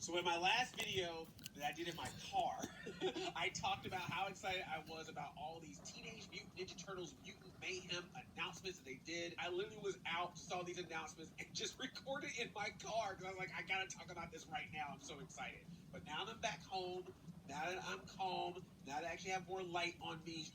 So in my last video that I did in my car, I talked about how excited I was about all these Teenage Mutant Ninja Turtles Mutant Mayhem announcements that they did. I literally was out, saw these announcements, and just recorded in my car because I was like, I gotta talk about this right now. I'm so excited. But now that I'm back home, now that I'm calm, now that I actually have more light on me,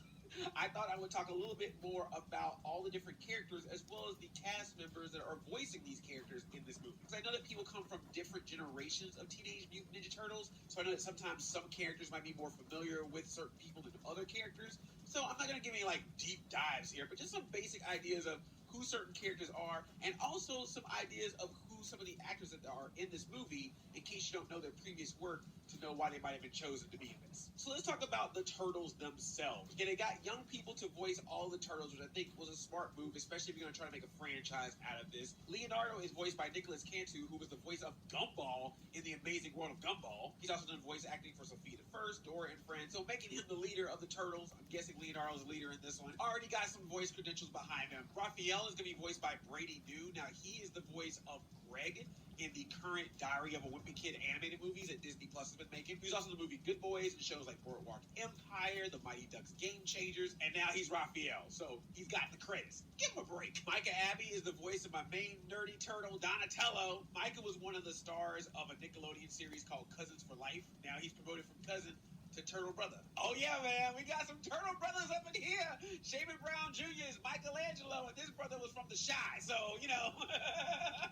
I thought I would talk a little bit more about all the different characters as well as the cast members that are voicing these characters in this movie. Because I know that people come from different generations of Teenage Mutant Ninja Turtles, so I know that sometimes some characters might be more familiar with certain people than other characters. So I'm not going to give any like deep dives here, but just some basic ideas of who certain characters are, and also some ideas of who some of the actors that are in this movie, in case you don't know their previous work, to know why they might have been chosen to be in this. So let's talk about the Turtles themselves. Yeah, they got young people to voice all the Turtles, which I think was a smart move, especially if you're going to try to make a franchise out of this. Leonardo is voiced by Nicholas Cantu, who was the voice of Gumball in The Amazing World of Gumball. He's also done voice acting for Sophia the First, Dora, and Friends, so making him the leader of the Turtles. I'm guessing Leonardo's the leader in this one. Already got some voice credentials behind him. Raphael is going to be voiced by Brady New. Now, he is the voice of Greg in the current Diary of a Wimpy Kid animated movies that Disney Plus has been making. He's also in the movie Good Boys and shows like Boardwalk Empire, The Mighty Ducks Game Changers, and now he's Raphael, so he's got the credits. Give him a break. Micah Abbey is the voice of my main nerdy turtle, Donatello. Micah was one of the stars of a Nickelodeon series called Cousins for Life. Now he's promoted from cousin to Turtle Brother. Oh yeah, man, we got some Turtle Brothers up in here. Shaman Brown Jr. is Michelangelo, and this brother was from The Chi, so, you know,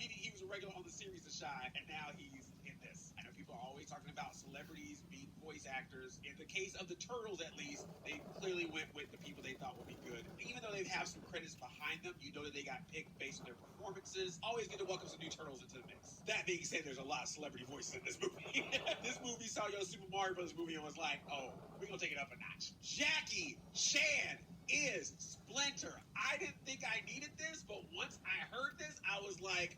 he was a regular on the series The Chi, and now he's in this. I know people are always talking about celebrities being voice actors. In the case of the Turtles, at least, they clearly went with the people they thought would be good. Even though they have some credits behind them, you know that they got picked based on their performances. Always good to welcome some new Turtles into the mix. That being said, there's a lot of celebrity voices in this movie. This movie saw your Super Mario Bros. Movie and was like, oh, we're going to take it up a notch. Jackie Chan is Splinter. I didn't think I needed this, but once I heard this, I was like,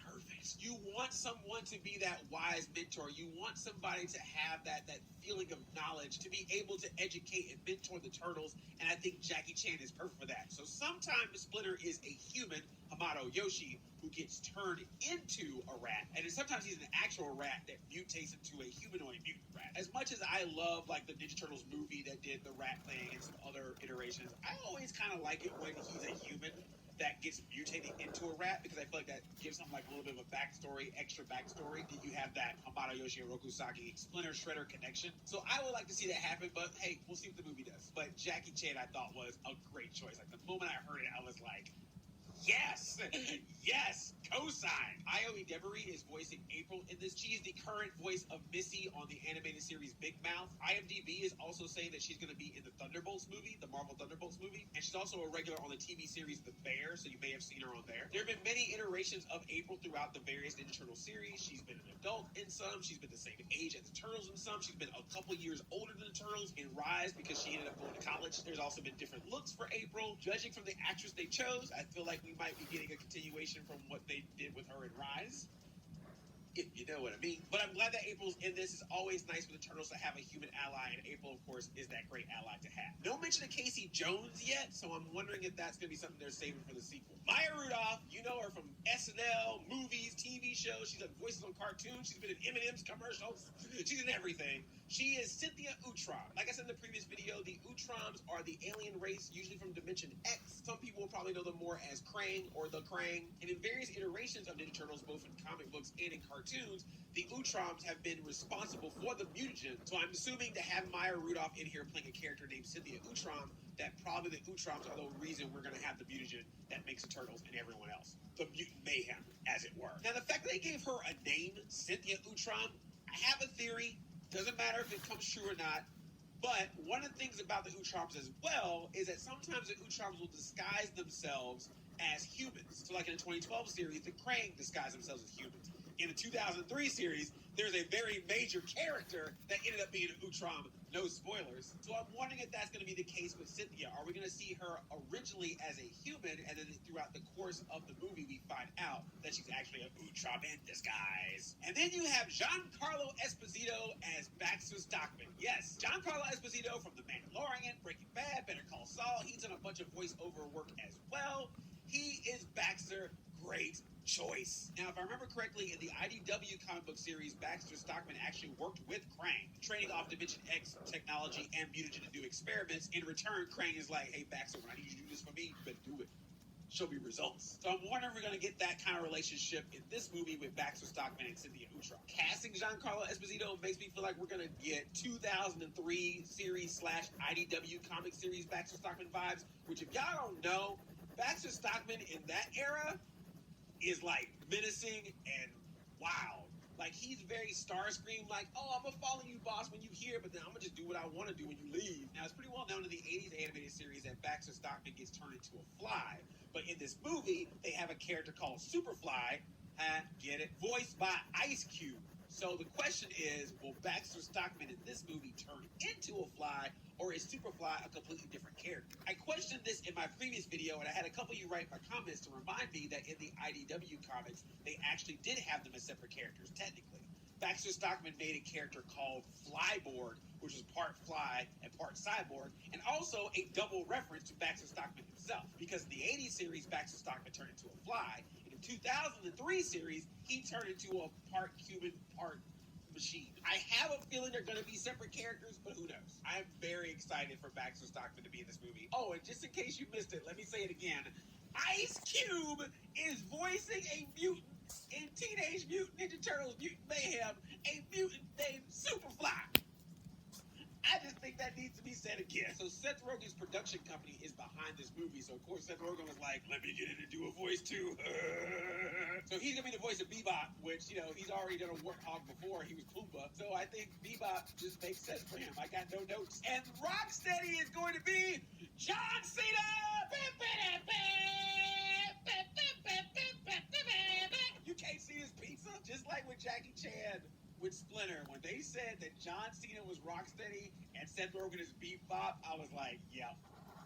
perfect. You want someone to be that wise mentor. You want somebody to have that feeling of knowledge, to be able to educate and mentor the Turtles, and I think Jackie Chan is perfect for that. So sometimes Splinter is a human, Hamato Yoshi, who gets turned into a rat, and then sometimes he's an actual rat that mutates into a humanoid mutant rat. As much as I love like the Ninja Turtles movie that did the rat thing and some other iterations, I always kind of like it when he's a human that gets mutated into a rat, because I feel like that gives him like a little bit of a backstory, extra backstory. You have that Hamato Yoshi and Rokusaki Splinter Shredder connection. So I would like to see that happen, but hey, we'll see what the movie does. But Jackie Chan I thought was a great choice. Like the moment I heard it, I was like, yes, yes, co-sign. Io Devery is voicing April in this. She is the current voice of Missy on the animated series Big Mouth. IMDb is also saying that she's going to be in the Thunderbolts movie, the Marvel Thunderbolts movie, and she's also a regular on the TV series The Bear, so you may have seen her on there. There have been many iterations of April throughout the various Ninja Turtle series. She's been an adult in some, she's been the same age as the Turtles in some, she's been a couple years older than the Turtles in Rise because she ended up going to college. There's also been different looks for April. Judging from the actress they chose, I feel like we might be getting a continuation from what they did with her in Rise, if you know what I mean. But I'm glad that April's in this. It's always nice for the Turtles to have a human ally, and April, of course, is that great ally to have. No mention of Casey Jones yet, so I'm wondering if that's going to be something they're saving for the sequel. Maya Rudolph, you know her from SNL, movies, TV shows. She's done voices on cartoons. She's been in M&M's commercials. She's in everything. She is Cynthia Utrom. Like I said in the previous video, the Utroms are the alien race, usually from Dimension X. Some people will probably know them more as Krang or the Krang. And in various iterations of Ninja Turtles, both in comic books and in cartoons, the Utroms have been responsible for the mutagen. So I'm assuming to have Maya Rudolph in here playing a character named Cynthia Utrom, that probably the Utroms are the reason we're going to have the mutagen that makes the Turtles and everyone else. The mutant mayhem, as it were. Now, the fact that they gave her a name, Cynthia Utrom, I have a theory. Doesn't matter if it comes true or not. But one of the things about the Utroms as well is that sometimes the Utroms will disguise themselves as humans. So like in the 2012 series, the Krang disguise themselves as humans. In the 2003 series, there's a very major character that ended up being an Utrom. No spoilers. So I'm wondering if that's going to be the case with Cynthia. Are we going to see her originally as a human, and then throughout the course of the movie, we find out that she's actually an Utrom in disguise? And then you have Giancarlo Esposito as Baxter Stockman. Yes, Giancarlo Esposito from The Mandalorian, Breaking Bad, Better Call Saul. He's done a bunch of voiceover work as well. He is Baxter. great choice. Now, if I remember correctly, in the IDW comic book series, Baxter Stockman actually worked with Krang, trading off Dimension X technology and mutagen to do experiments. In return, Krang is like, hey, Baxter, when I need you to do this for me, you better do it. Show me results. So I'm wondering if we're going to get that kind of relationship in this movie with Baxter Stockman and Cynthia Neutron. Casting Giancarlo Esposito makes me feel like we're going to get 2003 series / IDW comic series Baxter Stockman vibes, which if y'all don't know, Baxter Stockman in that era is like menacing and wild. Like, he's very Starscream, like, oh, I'm gonna follow you, boss, when you here, but then I'm gonna just do what I want to do when you leave. Now, it's pretty well known in the 80s animated series that Baxter Stockman gets turned into a fly, but in this movie, they have a character called Superfly, get it, voiced by Ice Cube. So the question is, will Baxter Stockman in this movie turn into a fly, or is Superfly a completely different character? I questioned this in my previous video, and I had a couple of you write my comments to remind me that in the IDW comics, they actually did have them as separate characters, technically. Baxter Stockman made a character called Flyborg, which was part fly and part cyborg, and also a double reference to Baxter Stockman himself, because in the 80s series, Baxter Stockman turned into a fly. In the 2003 series, he turned into a part human, part machine. I have a feeling they're going to be separate characters, but who knows? I'm very excited for Baxter Stockman to be in this movie. Oh, and just in case you missed it, let me say it again. Ice Cube is voicing a mutant in Teenage Mutant Ninja Turtles Mutant Mayhem, a mutant named Superfly. I just think that needs to be said again. So Seth Rogen's production company is behind this movie. So of course Seth Rogen was like, let me get in and do a voice too. So he's gonna be the voice of Bebop, which, you know, he's already done a warthog before. He was Pumbaa. So I think Bebop just makes sense for him. I got no notes. And Rocksteady is going to be John Cena. You can't see his pizza, just like with Jackie Chan with Splinter. When they said that John Cena was Rocksteady and Seth Rogen is Bebop, I was like, yep,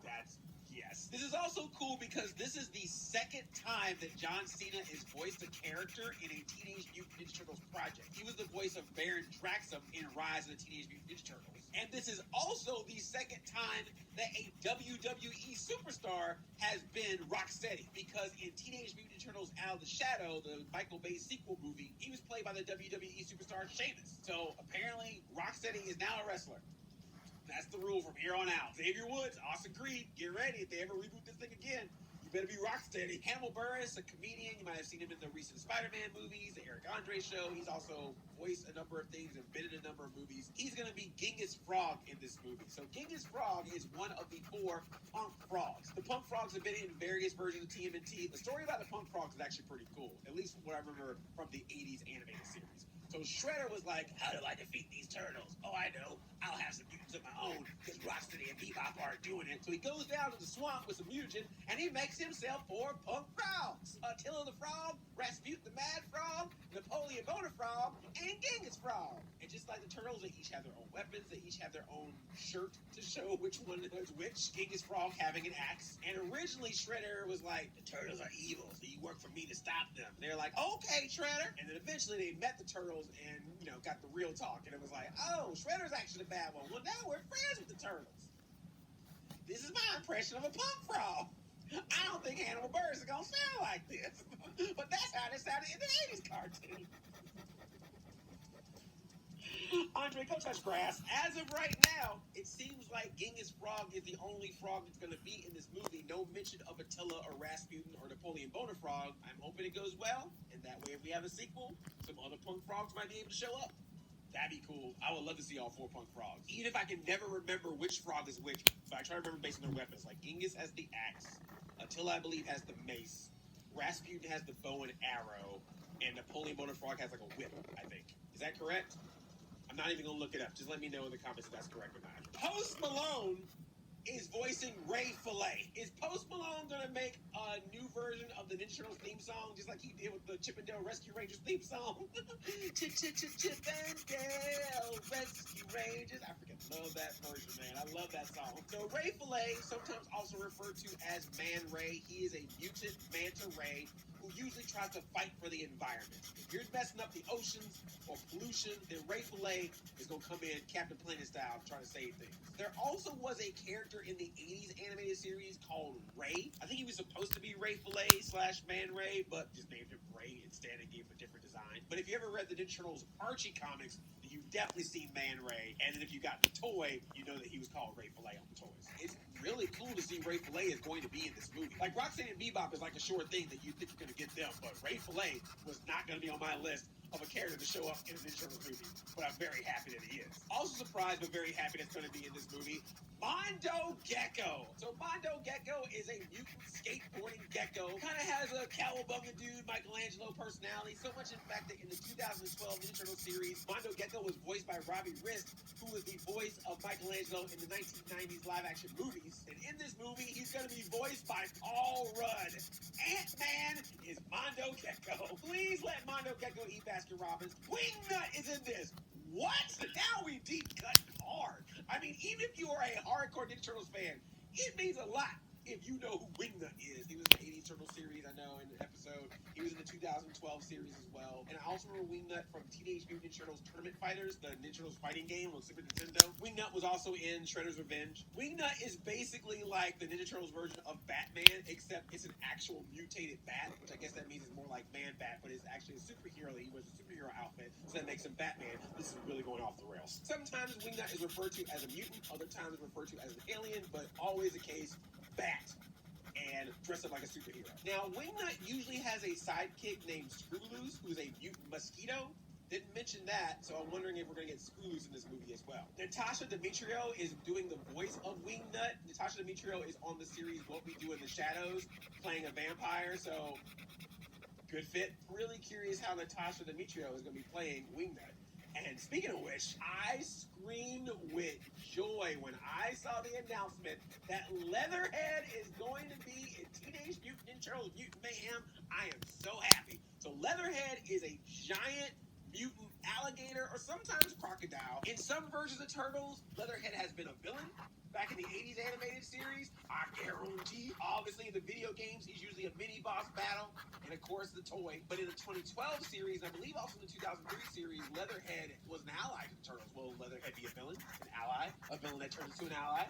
that's yes. This is also cool because this is the second time that John Cena has voiced a character in a Teenage Mutant Ninja Turtles project. He was the voice of Baron Draxum in Rise of the Teenage Mutant Ninja Turtles. And this is also the second time that a WWE superstar has been Rocksteady, because in Teenage Mutant Ninja Turtles Out of the Shadow, the Michael Bay sequel movie, he was played by the WWE superstar Sheamus. So apparently Rocksteady is now a wrestler. That's the rule from here on out. Xavier Woods, Austin Creed, get ready. If they ever reboot this thing again, you better be Rocksteady. Hannibal Buress, a comedian. You might have seen him in the recent Spider-Man movies, the Eric Andre show. He's also voiced a number of things and been in a number of movies. He's going to be Genghis Frog in this movie. So Genghis Frog is one of the 4 punk frogs. The punk frogs have been in various versions of TMNT. The story about the punk frogs is actually pretty cool, at least from what I remember from the 80s animated series. So Shredder was like, how do I defeat these turtles? Oh, I know. I'll have some mutants of my own, because Rocksteady and Bebop aren't doing it. So he goes down to the swamp with some mutagen, and he makes himself 4 punk frogs. Attila the Frog, Rasputin the Mad Frog, Napoleon Bonafrog, and Genghis Frog. And just like the turtles, they each have their own weapons. They each have their own shirt to show which one is which. Genghis Frog having an axe. And originally, Shredder was like, the turtles are evil, so you work for me to stop them. And they're like, okay, Shredder. And then eventually they met the turtles and, you know, got the real talk. And it was like, oh, Shredder's actually the bad one. Well, now we're friends with the turtles. This is my impression of a punk frog. I don't think Hannibal Buress is going to sound like this. But that's how it sounded in the 80s cartoon. Andre, go touch grass. As of right now, it seems like Genghis Frog is the only frog that's going to be in this movie. No mention of Attila or Rasputin or Napoleon Bonafrog. I'm hoping it goes well, and that way if we have a sequel, some other punk frogs might be able to show up. That'd be cool. I would love to see all 4 punk frogs. Even if I can never remember which frog is which, but I try to remember based on their weapons. Like Genghis has the axe, Attila, I believe, has the mace, Rasputin has the bow and arrow, and Napoleon Bonafrog has like a whip, I think. Is that correct? I'm not even going to look it up. Just let me know in the comments if that's correct or not. Post Malone is voicing Ray Fillet. Is Post Malone going to make a new version of the Ninja Turtles theme song, just like he did with the Chip 'n Dale Rescue Rangers theme song? Chip 'n Dale Rescue Rangers. I freaking love that version, man. I love that song. So Ray Fillet, sometimes also referred to as Man Ray, he is a mutant manta ray who usually tries to fight for the environment. If you're messing up the oceans or pollution, then Ray Fillet is going to come in Captain Planet style and try to save things. There also was a character in the 80s animated series called Ray. I think he was supposed to be Ray Fillet / Man Ray, but just named him Ray instead and gave him a different design. But if you ever read the Ninja Turtles Archie comics, you've definitely seen Man Ray. And then if you got the toy, you know that he was called Ray Fillet on the toys. It's really cool to see Ray Fillet is going to be in this movie. Like Roxanne and Bebop is like a sure thing that you think you're going to get them, but Ray Fillet was not going to be on my list of a character to show up in a Ninja Turtles movie, but I'm very happy that he is. Also surprised, but very happy that's going to be in this movie, Mondo Gecko. So Mondo Gecko is a mutant skateboarding gecko. Kind of has a cowabunga dude, Michelangelo personality. So much in fact that in the 2012 Ninja Turtles series, Mondo Gecko was voiced by Robbie Rist, who was the voice of Michelangelo in the 1990s live-action movies. And in this movie, he's going to be voiced by Paul Rudd. Ant-Man is Mondo Gecko. Please let Mondo Gecko eat Baskin-Robbins. Wingnut is in this. What? Now we deep cut hard. I mean, even if you are a hardcore Ninja Turtles fan, it means a lot if you know who Wingnut is. He was in the 80s Turtle series, I know, in the episode. He was in the 2012 series as well. And I also remember Wingnut from Teenage Mutant Ninja Turtles Tournament Fighters, the Ninja Turtles fighting game on Super Nintendo. Wingnut was also in Shredder's Revenge. Wingnut is basically like the Ninja Turtles version of Batman, except it's an actual mutated bat, which I guess that means it's more like Man-Bat, but it's actually a superhero. He wears a superhero outfit, so that makes him Batman. This is really going off the rails. Sometimes Wingnut is referred to as a mutant, other times it's referred to as an alien, but always the case, bat. And dress up like a superhero. Now, Wingnut usually has a sidekick named Screw-Loose, who's a mutant mosquito. Didn't mention that, so I'm wondering if we're going to get Screw-Loose in this movie as well. Natasha Demetrio is doing the voice of Wingnut. Natasha Demetrio is on the series What We Do in the Shadows, playing a vampire, so good fit. Really curious how Natasha Demetrio is going to be playing Wingnut. And speaking of which, I screamed with joy when I saw the announcement that Leatherhead is going to be in Teenage Mutant Ninja Turtles Mutant Mayhem. I am so happy. So Leatherhead is a giant mutant alligator or sometimes crocodile. In some versions of Turtles, Leatherhead has been a villain. Back in the 80s animated series, I guarantee. Obviously, in the video games, he's usually a mini-boss battle, and of course, the toy. But in the 2012 series, and I believe also in the 2003 series, Leatherhead was an ally to the Turtles. Will Leatherhead be a villain? An ally? A villain that turns into an ally?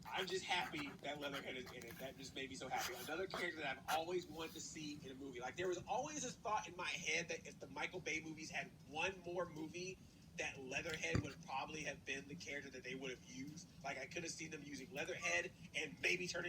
I'm just happy that Leatherhead is in it. That just made me so happy. Another character that I've always wanted to see in a movie. Like, there was always this thought in my head that if the Michael Bay movies had one more movie, that Leatherhead would probably have been the character that they would have used. Like, I could have seen them using Leatherhead and maybe turn